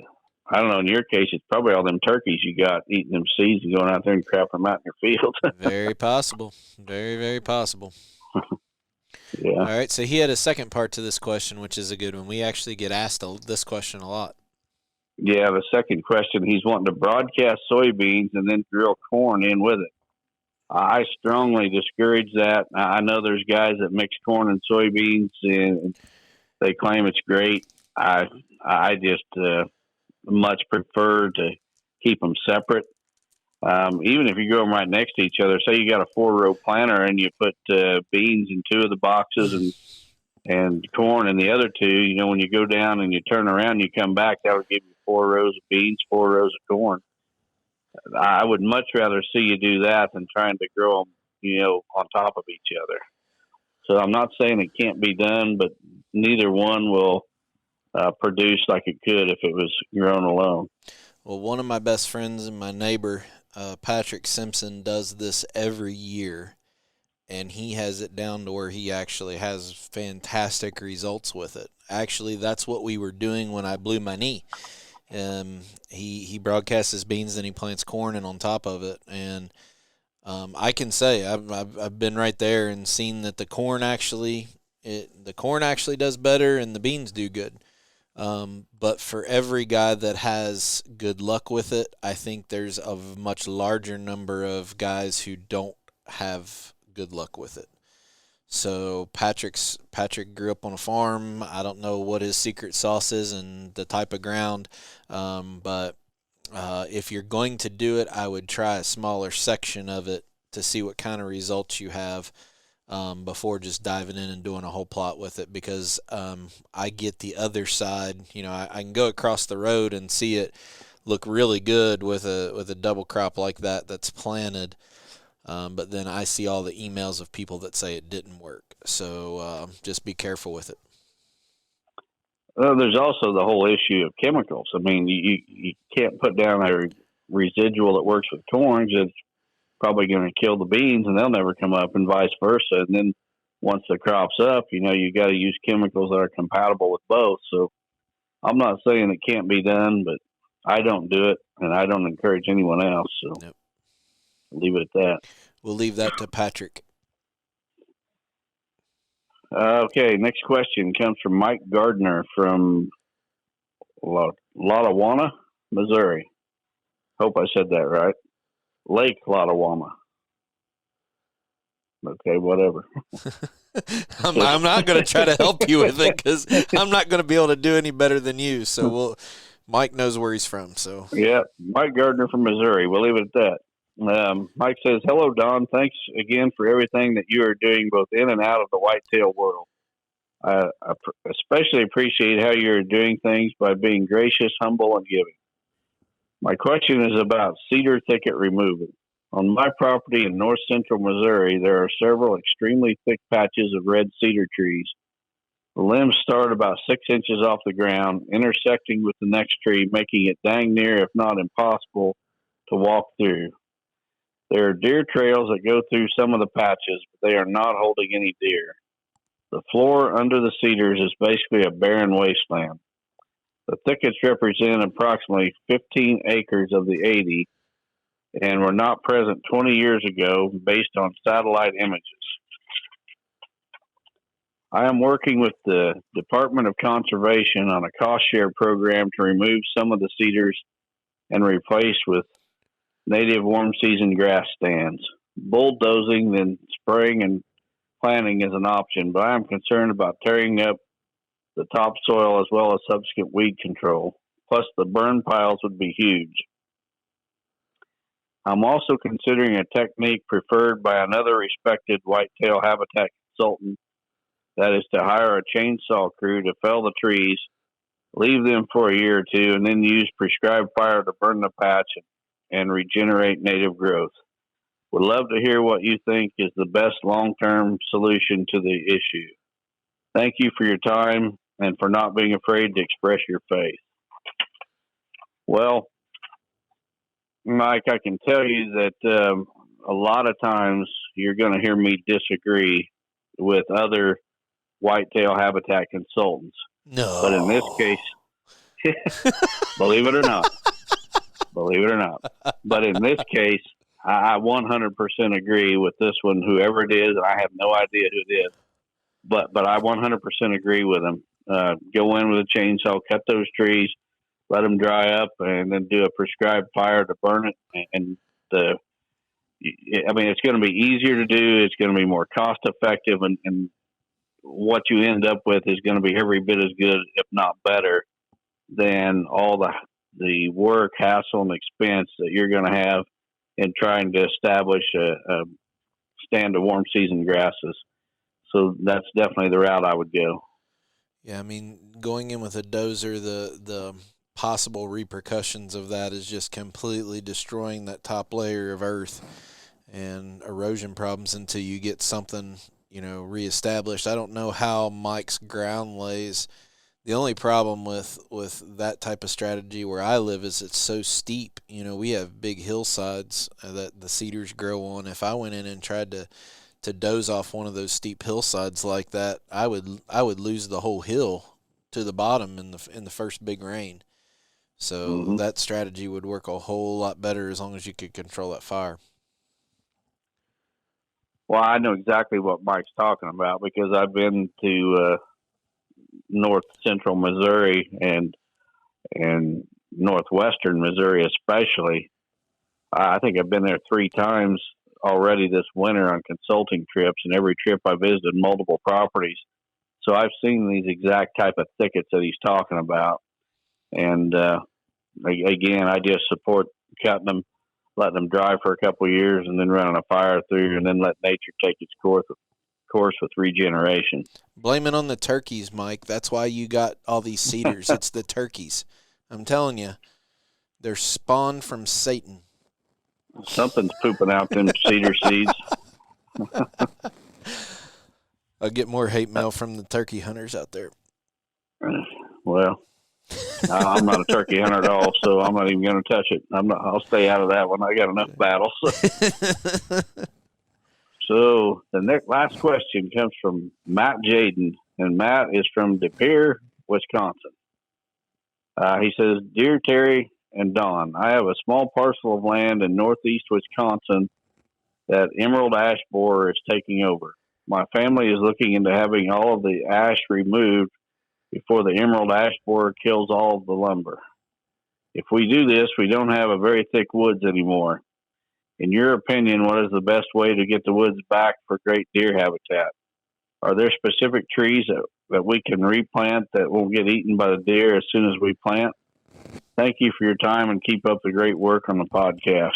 I don't know, in your case, it's probably all them turkeys you got eating them seeds and going out there and crapping them out in your field. Very possible. Very, very possible. Yeah. All right, so he had a second part to this question, which is a good one. We actually get asked this question a lot. Yeah, the second question, he's wanting to broadcast soybeans and then drill corn in with it. I strongly discourage that. I know there's guys that mix corn and soybeans, and they claim it's great. I just much prefer to keep them separate. Even if you grow them right next to each other, say you got a 4-row planter and you put beans in 2 of the boxes and corn in the other 2, when you go down and you turn around, you come back, that would give you 4 rows of beans, 4 rows of corn. I would much rather see you do that than trying to grow them, on top of each other. So I'm not saying it can't be done, but neither one will produce like it could if it was grown alone. Well, one of my best friends and my neighbor, Patrick Simpson, does this every year, and he has it down to where he actually has fantastic results with it. Actually, that's what we were doing when I blew my knee. He broadcasts his beans, then he plants corn and on top of it. And I can say I've been right there and seen that the corn actually does better and the beans do good. But for every guy that has good luck with it, I think there's a much larger number of guys who don't have good luck with it. So Patrick grew up on a farm. I don't know what his secret sauce is and the type of ground, but if you're going to do it, I would try a smaller section of it to see what kind of results you have before just diving in and doing a whole plot with it, because I get the other side. I can go across the road and see it look really good with a double crop like that's planted. But then I see all the emails of people that say it didn't work. So just be careful with it. Well, there's also the whole issue of chemicals. I mean, you can't put down a residual that works with corn. It's probably going to kill the beans, and they'll never come up, and vice versa. And then once the crop's up, you got to use chemicals that are compatible with both. So I'm not saying it can't be done, but I don't do it, and I don't encourage anyone else. So. Yep. Leave it at that. We'll leave that to Patrick. Okay, next question comes from Mike Gardner from Lottawanna, Missouri. Hope I said that right. Lake Lottawanna. Okay, whatever. I'm not going to try to help you with it because I'm not going to be able to do any better than you. So Mike knows where he's from. So yeah, Mike Gardner from Missouri. We'll leave it at that. Mike says, "Hello, Don. Thanks again for everything that you are doing both in and out of the whitetail world. I especially appreciate how you're doing things by being gracious, humble, and giving. My question is about cedar thicket removal. On my property in north central Missouri, there are several extremely thick patches of red cedar trees. The limbs start about 6 inches off the ground, intersecting with the next tree, making it dang near, if not impossible, to walk through. There are deer trails that go through some of the patches, but they are not holding any deer. The floor under the cedars is basically a barren wasteland. The thickets represent approximately 15 acres of the 80 and were not present 20 years ago based on satellite images. I am working with the Department of Conservation on a cost share program to remove some of the cedars and replace with native warm season grass stands. Bulldozing, then spraying and planting is an option, but I am concerned about tearing up the topsoil as well as subsequent weed control. Plus, the burn piles would be huge. I'm also considering a technique preferred by another respected whitetail habitat consultant, that is to hire a chainsaw crew to fell the trees, leave them for a year or two, and then use prescribed fire to burn the patch and regenerate native growth. Would love to hear what you think is the best long-term solution to the issue. Thank you for your time and for not being afraid to express your faith. Well, Mike, I can tell you that a lot of times you're going to hear me disagree with other whitetail habitat consultants. No. But in this case, believe it or not, but in this case, I 100% agree with this one, whoever it is. I have no idea who it is, but I 100% agree with them. Go in with a chainsaw, cut those trees, let them dry up, and then do a prescribed fire to burn it. And it's going to be easier to do. It's going to be more cost effective, and what you end up with is going to be every bit as good, if not better, than all the work, hassle, and expense that you're going to have in trying to establish a stand of warm season grasses. So that's definitely the route I would go. Yeah, I mean, going in with a dozer, the possible repercussions of that is just completely destroying that top layer of earth and erosion problems until you get something, reestablished. I don't know how Mike's ground lays. The only problem with that type of strategy where I live is it's so steep. We have big hillsides that the cedars grow on. If I went in and tried to doze off one of those steep hillsides like that, I would lose the whole hill to the bottom in the first big rain. So that strategy would work a whole lot better as long as you could control that fire. Well, I know exactly what Mike's talking about because I've been to north central Missouri and northwestern Missouri especially. I think I've been there 3 times already this winter on consulting trips, and every trip I visited multiple properties. So I've seen these exact type of thickets that he's talking about. And again, I just support cutting them, letting them dry for a couple of years, and then running a fire through, and then let nature take its course with regeneration. Blame it on the turkeys, Mike. That's why you got all these cedars. It's the turkeys. I'm telling you, they're spawned from Satan. Something's pooping out them cedar seeds. I'll get more hate mail from the turkey hunters out there. Well, I'm not a turkey hunter at all, so I'm not even going to touch it. I'll stay out of that one. I got enough battles. So the last question comes from Matt Jaden, and Matt is from De Pere, Wisconsin. He says, "Dear Terry and Don, I have a small parcel of land in northeast Wisconsin that emerald ash borer is taking over. My family is looking into having all of the ash removed before the emerald ash borer kills all of the lumber. If we do this, we don't have a very thick woods anymore. In your opinion, what is the best way to get the woods back for great deer habitat? Are there specific trees that we can replant that won't get eaten by the deer as soon as we plant? Thank you for your time and keep up the great work on the podcast."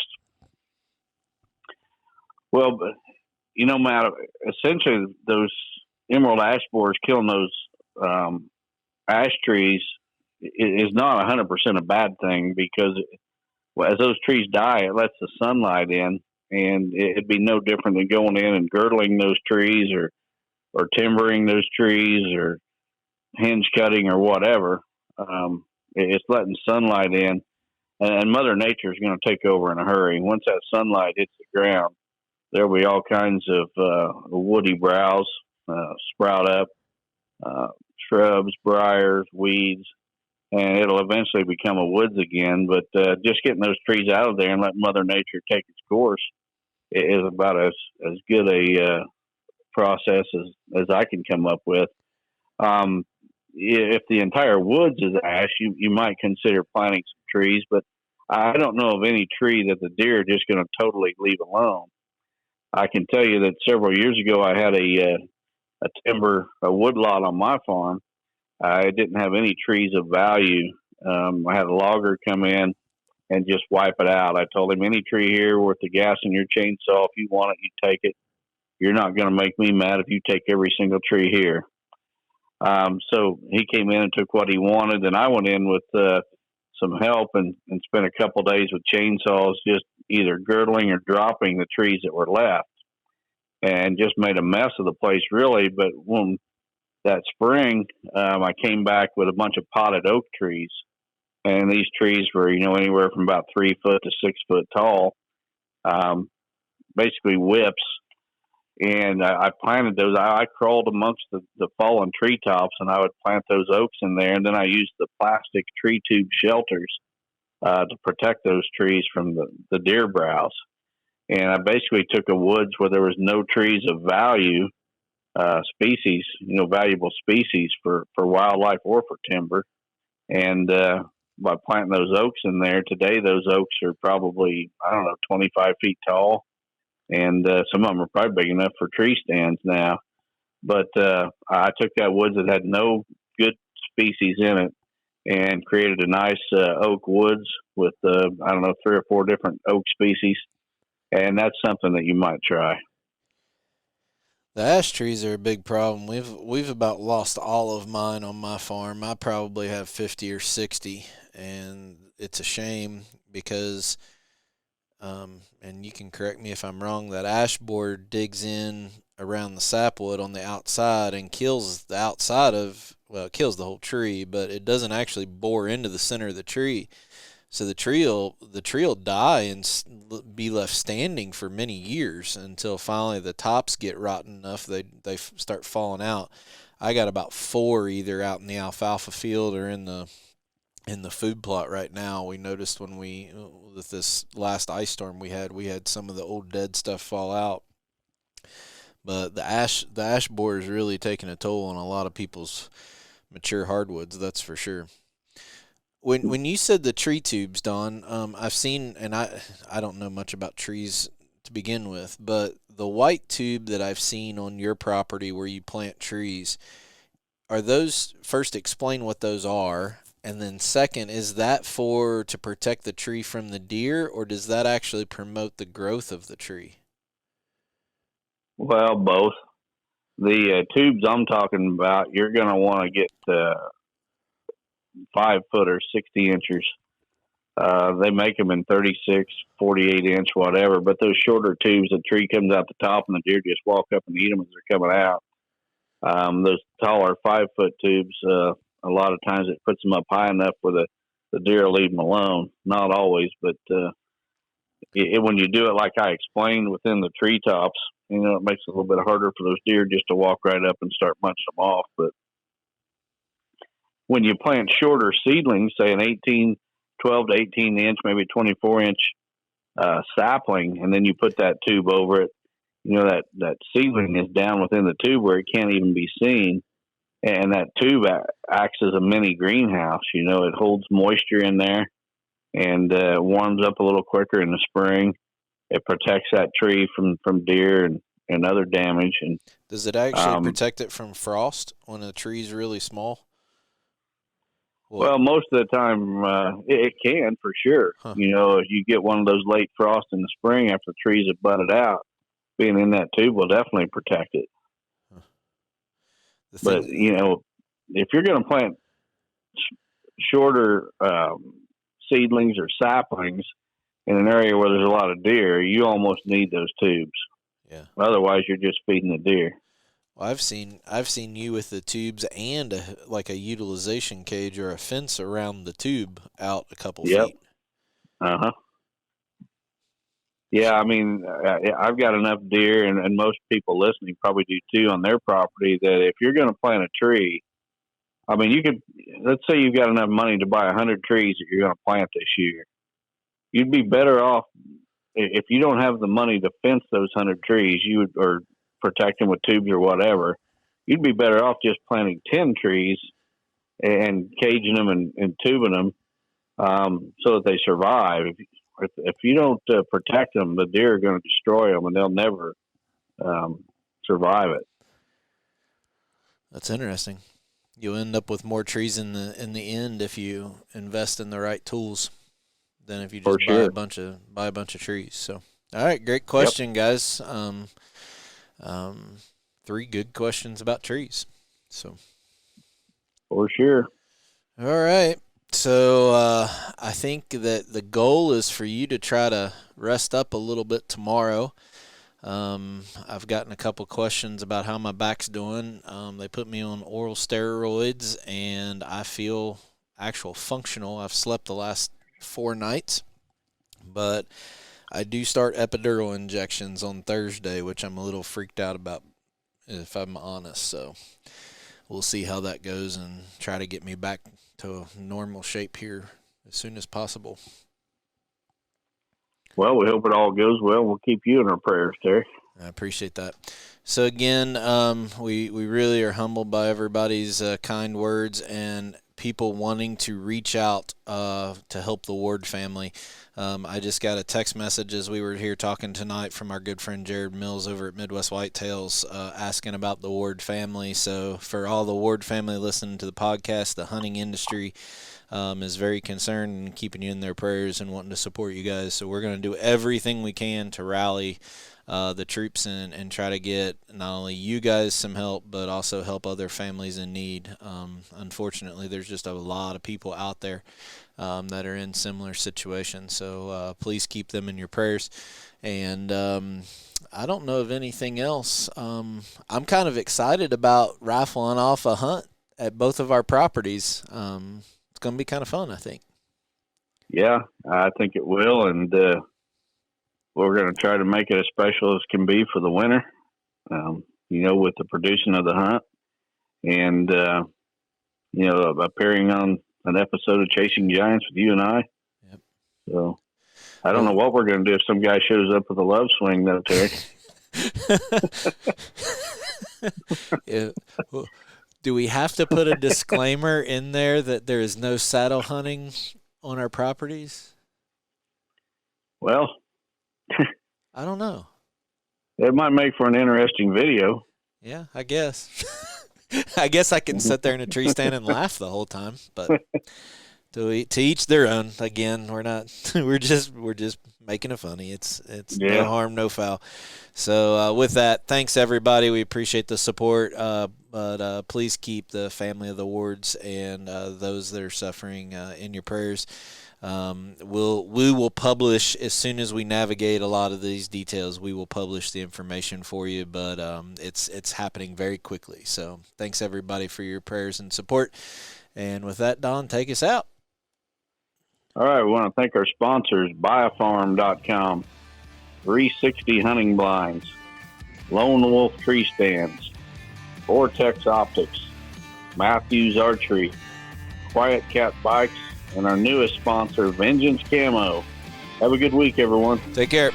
Well, Matt, essentially those emerald ash borers killing those ash trees is not 100% a bad thing because as those trees die, it lets the sunlight in, and it'd be no different than going in and girdling those trees or timbering those trees or hinge cutting or whatever. It's letting sunlight in, and Mother Nature is going to take over in a hurry. Once that sunlight hits the ground, there'll be all kinds of woody browse sprout up, shrubs, briars, weeds, and it'll eventually become a woods again. But just getting those trees out of there and letting Mother Nature take its course is about as good a process as I can come up with. If the entire woods is ash, you might consider planting some trees, but I don't know of any tree that the deer are just going to totally leave alone. I can tell you that several years ago I had a wood lot on my farm. I didn't have any trees of value. I had a logger come in and just wipe it out. I told him, any tree here worth the gas in your chainsaw, if you want it, you take it. You're not going to make me mad if you take every single tree here. So he came in and took what he wanted, and I went in with some help and spent a couple days with chainsaws, just either girdling or dropping the trees that were left, and just made a mess of the place, really. But when that spring, I came back with a bunch of potted oak trees, and these trees were, anywhere from about 3 foot to 6 foot tall, basically whips. And I planted those. I crawled amongst the fallen treetops, and I would plant those oaks in there. And then I used the plastic tree tube shelters to protect those trees from the deer browse. And I basically took a woods where there was no trees of value, species, valuable species for wildlife or for timber. And by planting those oaks in there, today those oaks are probably, 25 feet tall. And some of them are probably big enough for tree stands now. But I took that woods that had no good species in it and created a nice oak woods with, 3 or 4 different oak species. And that's something that you might try. The ash trees are a big problem. We've about lost all of mine on my farm. I probably have 50 or 60, and it's a shame because and you can correct me if I'm wrong, that ash borer digs in around the sapwood on the outside and kills the outside it kills the whole tree, but it doesn't actually bore into the center of the tree. So the tree will die and be left standing for many years until finally the tops get rotten enough they start falling out. I got about 4 either out in the alfalfa field or in the food plot right now. We noticed with this last ice storm we had some of the old dead stuff fall out. But the ash borer is really taking a toll on a lot of people's mature hardwoods, that's for sure. When you said the tree tubes, Don, I've seen, and I don't know much about trees to begin with, but the white tube that I've seen on your property where you plant trees, are those, first explain what those are, and then second, is that to protect the tree from the deer, or does that actually promote the growth of the tree? Well, both. The tubes I'm talking about, you're going to want to get 5 foot or 60 inches. They make them in 36, 48 inch, whatever. But those shorter tubes, the tree comes out the top and the deer just walk up and eat them as they're coming out. Those taller 5 foot tubes, a lot of times it puts them up high enough where the deer will leave them alone. Not always, but when you do it like I explained within the treetops, it makes it a little bit harder for those deer just to walk right up and start munching them off. But when you plant shorter seedlings, say an 12 to 18 inch, maybe 24 inch sapling, and then you put that tube over it, that seedling is down within the tube where it can't even be seen. And that tube acts as a mini greenhouse. It holds moisture in there and warms up a little quicker in the spring. It protects that tree from deer and other damage. And does it actually protect it from frost when the tree's really small? Well, most of the time it can, for sure. Huh. If you get one of those late frosts in the spring after the trees have budded out, being in that tube will definitely protect it. Huh. But, if you're going to plant shorter seedlings or saplings in an area where there's a lot of deer, you almost need those tubes. Yeah. Otherwise, you're just feeding the deer. Well, I've seen you with the tubes and a utilization cage or a fence around the tube out a couple feet. Uh-huh. Yeah, I've got enough deer, and most people listening probably do too on their property, that if you're going to plant a tree, I mean, let's say you've got enough money to buy 100 trees that you're going to plant this year. You'd be better off if you don't have the money to fence those 100 trees, or protect them with tubes or whatever. You'd be better off just planting 10 trees and caging them and tubing them so that they survive. If you don't protect them, the deer are going to destroy them, and they'll never survive it. That's interesting. You'll end up with more trees in the end if you invest in the right tools than if you just buy a bunch of trees. So, all right, great question, guys. 3 good questions about trees. So, for sure. All right. So I think that the goal is for you to try to rest up a little bit tomorrow. I've gotten a couple questions about how my back's doing. They put me on oral steroids, and I feel functional. I've slept the last 4 nights, but I do start epidural injections on Thursday, which I'm a little freaked out about, if I'm honest. So we'll see how that goes and try to get me back to a normal shape here as soon as possible. Well, we hope it all goes well. We'll keep you in our prayers, Terry. I appreciate that. So again, we really are humbled by everybody's kind words and people wanting to reach out to help the Ward family. I just got a text message as we were here talking tonight from our good friend Jared Mills over at Midwest Whitetails asking about the Ward family. So for all the Ward family listening to the podcast, the hunting industry is very concerned and keeping you in their prayers and wanting to support you guys. So we're going to do everything we can to rally the troops and try to get not only you guys some help, but also help other families in need. Unfortunately, there's just a lot of people out there that are in similar situations. So please keep them in your prayers. And I don't know of anything else. I'm kind of excited about rifling off a hunt at both of our properties. It's going to be kind of fun, I think. Yeah, I think it will. And we're going to try to make it as special as can be for the winter, with the producing of the hunt and, appearing on an episode of Chasing Giants with you and I. Yep. So I don't know what we're going to do if some guy shows up with a love swing, though, Terry. Yeah. Well, do we have to put a disclaimer in there that there is no saddle hunting on our properties? Well, I don't know. It might make for an interesting video. Yeah, I guess. I guess I can sit there in a tree stand and laugh the whole time, but to each their own. Again, we're just making it funny. It's no harm, no foul. So with that, thanks everybody. We appreciate the support. But please keep the family of the Wards and those that are suffering in your prayers. We will publish as soon as we navigate a lot of these details. We will publish the information for you, but it's happening very quickly. So thanks everybody for your prayers and support. And with that, Don, take us out. All right, we want to thank our sponsors: BuyAFarm.com, 360 Hunting Blinds, Lone Wolf Tree Stands, Vortex Optics, Matthews Archery, Quiet Cat Bikes, and our newest sponsor, Vengeance Camo. Have a good week, everyone. Take care.